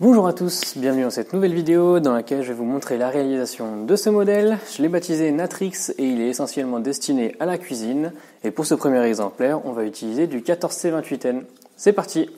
Bonjour à tous, bienvenue dans cette nouvelle vidéo dans laquelle je vais vous montrer la réalisation de ce modèle. Je l'ai baptisé Natrix et il est essentiellement destiné à la cuisine. Et pour ce premier exemplaire, on va utiliser du 14C28N. C'est parti!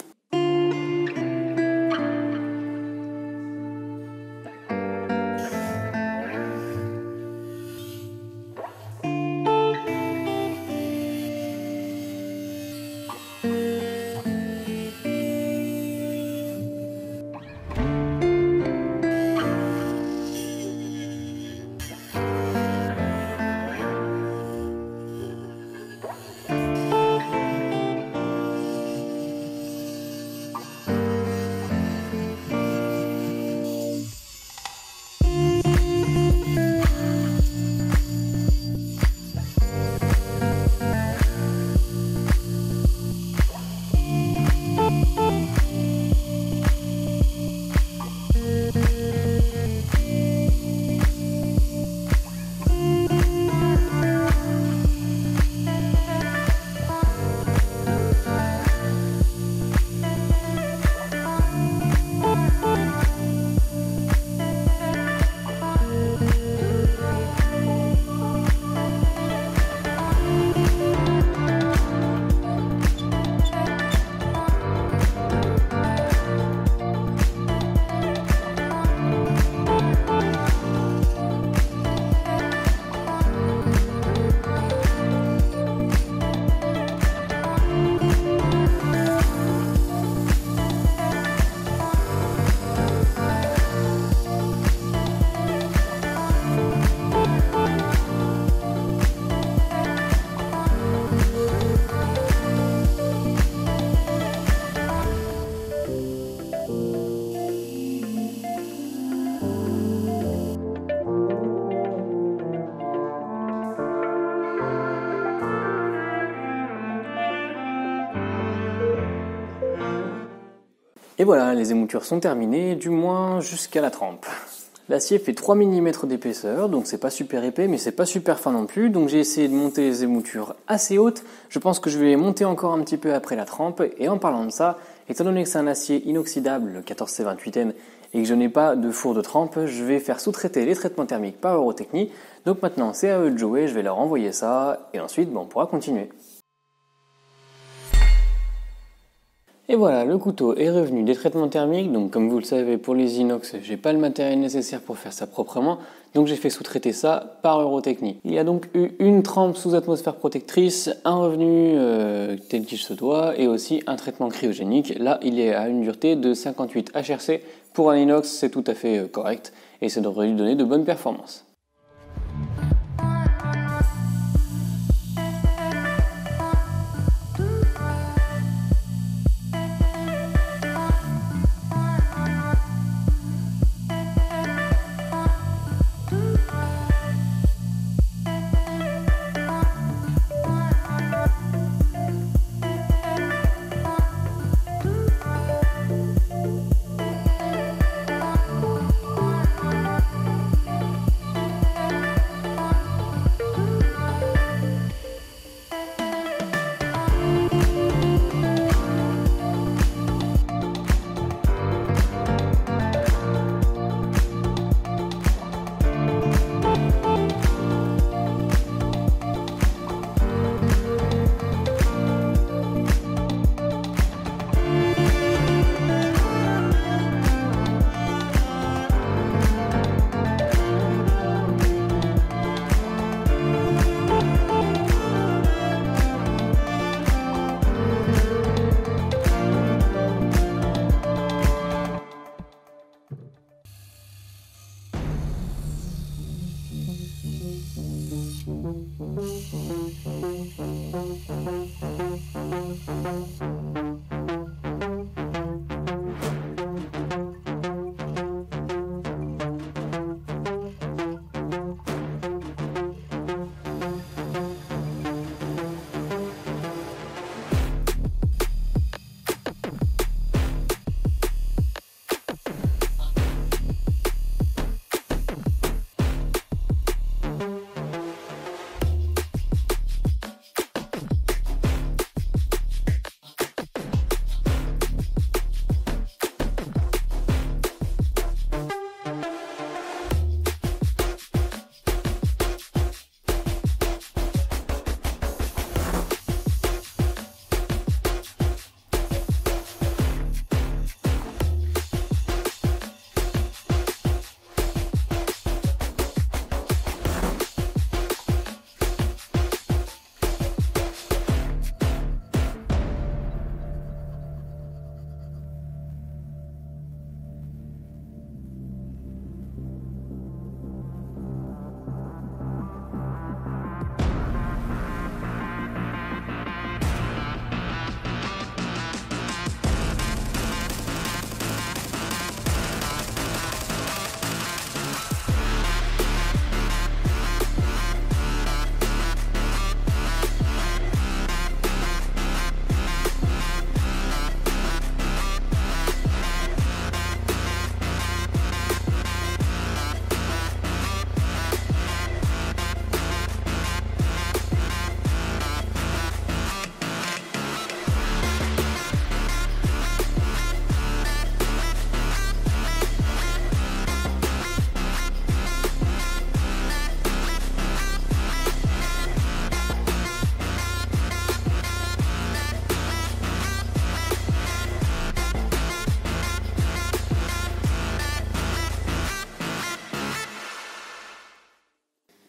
Et voilà, les émoutures sont terminées, du moins jusqu'à la trempe. L'acier fait 3 mm d'épaisseur, donc c'est pas super épais, mais c'est pas super fin non plus. Donc j'ai essayé de monter les émoutures assez hautes. Je pense que je vais les monter encore un petit peu après la trempe. Et en parlant de ça, étant donné que c'est un acier inoxydable, le 14C28N, et que je n'ai pas de four de trempe, je vais faire sous-traiter les traitements thermiques par Eurotechnie. Donc maintenant, c'est à eux de jouer, je vais leur envoyer ça, et ensuite, on pourra continuer. Et voilà, le couteau est revenu des traitements thermiques, donc comme vous le savez pour les inox, j'ai pas le matériel nécessaire pour faire ça proprement, donc j'ai fait sous-traiter ça par Eurotechnie. Il y a donc eu une trempe sous atmosphère protectrice, un revenu tel qu'il se doit, et aussi un traitement cryogénique. Là, il est à une dureté de 58 HRC. Pour un inox, c'est tout à fait correct, et ça devrait lui donner de bonnes performances.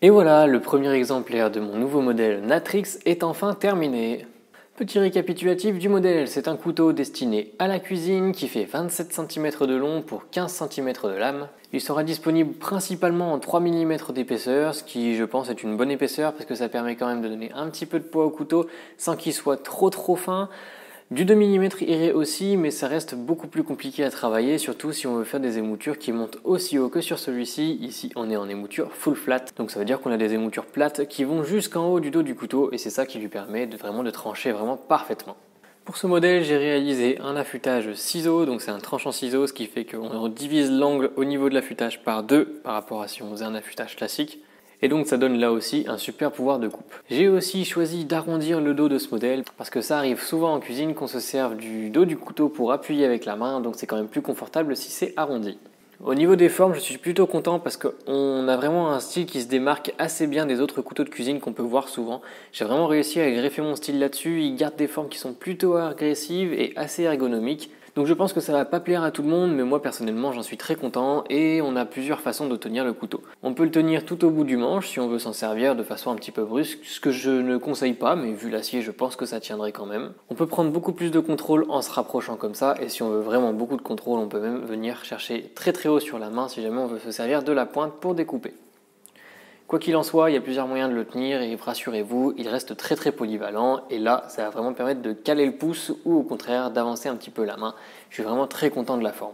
Et voilà, le premier exemplaire de mon nouveau modèle Natrix est enfin terminé. Petit récapitulatif du modèle, c'est un couteau destiné à la cuisine qui fait 27 cm de long pour 15 cm de lame. Il sera disponible principalement en 3 mm d'épaisseur, ce qui je pense est une bonne épaisseur parce que ça permet quand même de donner un petit peu de poids au couteau sans qu'il soit trop fin. Du 2 mm irait aussi, mais ça reste beaucoup plus compliqué à travailler, surtout si on veut faire des émoutures qui montent aussi haut que sur celui-ci. Ici, on est en émouture full flat, donc ça veut dire qu'on a des émoutures plates qui vont jusqu'en haut du dos du couteau, et c'est ça qui lui permet de trancher vraiment parfaitement. Pour ce modèle, j'ai réalisé un affûtage ciseau, donc c'est un tranchant ciseau, ce qui fait qu'on divise l'angle au niveau de l'affûtage par 2 par rapport à si on faisait un affûtage classique. Et donc ça donne là aussi un super pouvoir de coupe. J'ai aussi choisi d'arrondir le dos de ce modèle parce que ça arrive souvent en cuisine qu'on se serve du dos du couteau pour appuyer avec la main, donc c'est quand même plus confortable si c'est arrondi. Au niveau des formes, je suis plutôt content parce qu'on a vraiment un style qui se démarque assez bien des autres couteaux de cuisine qu'on peut voir souvent. J'ai vraiment réussi à greffer mon style là-dessus, il garde des formes qui sont plutôt agressives et assez ergonomiques. Donc je pense que ça va pas plaire à tout le monde, mais moi personnellement j'en suis très content et on a plusieurs façons de tenir le couteau. On peut le tenir tout au bout du manche si on veut s'en servir de façon un petit peu brusque, ce que je ne conseille pas, mais vu l'acier je pense que ça tiendrait quand même. On peut prendre beaucoup plus de contrôle en se rapprochant comme ça, et si on veut vraiment beaucoup de contrôle, on peut même venir chercher très haut sur la main si jamais on veut se servir de la pointe pour découper. Quoi qu'il en soit, il y a plusieurs moyens de le tenir et rassurez-vous, il reste très polyvalent et là, ça va vraiment permettre de caler le pouce ou au contraire d'avancer un petit peu la main. Je suis vraiment très content de la forme.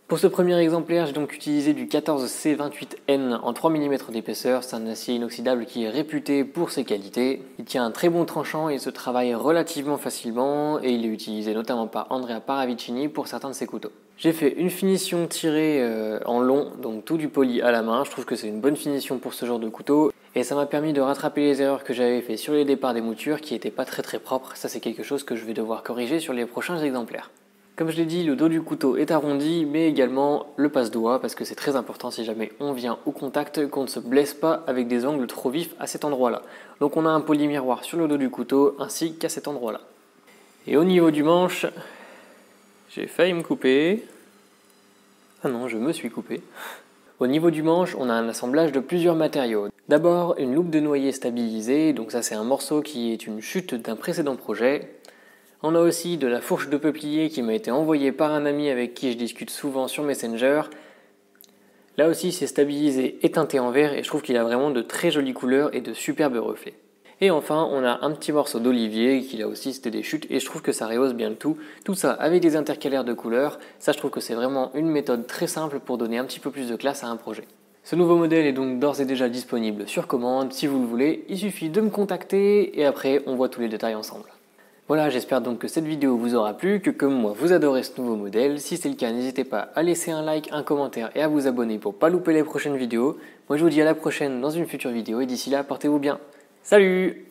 Pour ce premier exemplaire, j'ai donc utilisé du 14C28N en 3 mm d'épaisseur. C'est un acier inoxydable qui est réputé pour ses qualités. Il tient un très bon tranchant et se travaille relativement facilement et il est utilisé notamment par Andrea Paravicini pour certains de ses couteaux. J'ai fait une finition tirée en long, donc tout du poli à la main. Je trouve que c'est une bonne finition pour ce genre de couteau et ça m'a permis de rattraper les erreurs que j'avais fait sur les départs des moutures qui n'étaient pas très propres. Ça, c'est quelque chose que je vais devoir corriger sur les prochains exemplaires. Comme je l'ai dit, le dos du couteau est arrondi, mais également le passe-doigt, parce que c'est très important si jamais on vient au contact qu'on ne se blesse pas avec des angles trop vifs à cet endroit-là. Donc on a un polymiroir sur le dos du couteau, ainsi qu'à cet endroit-là. Et au niveau du manche, j'ai failli me couper. Ah non, je me suis coupé. Au niveau du manche, on a un assemblage de plusieurs matériaux. D'abord, une loupe de noyer stabilisée, donc ça c'est un morceau qui est une chute d'un précédent projet. On a aussi de la fourche de peuplier qui m'a été envoyée par un ami avec qui je discute souvent sur Messenger. Là aussi c'est stabilisé et teinté en vert et je trouve qu'il a vraiment de très jolies couleurs et de superbes reflets. Et enfin on a un petit morceau d'olivier qui là aussi c'était des chutes et je trouve que ça rehausse bien le tout. Tout ça avec des intercalaires de couleurs, ça je trouve que c'est vraiment une méthode très simple pour donner un petit peu plus de classe à un projet. Ce nouveau modèle est donc d'ores et déjà disponible sur commande, si vous le voulez, il suffit de me contacter et après on voit tous les détails ensemble. Voilà, j'espère donc que cette vidéo vous aura plu, que comme moi vous adorez ce nouveau modèle. Si c'est le cas, n'hésitez pas à laisser un like, un commentaire et à vous abonner pour pas louper les prochaines vidéos. Moi je vous dis à la prochaine dans une future vidéo et d'ici là, portez-vous bien. Salut!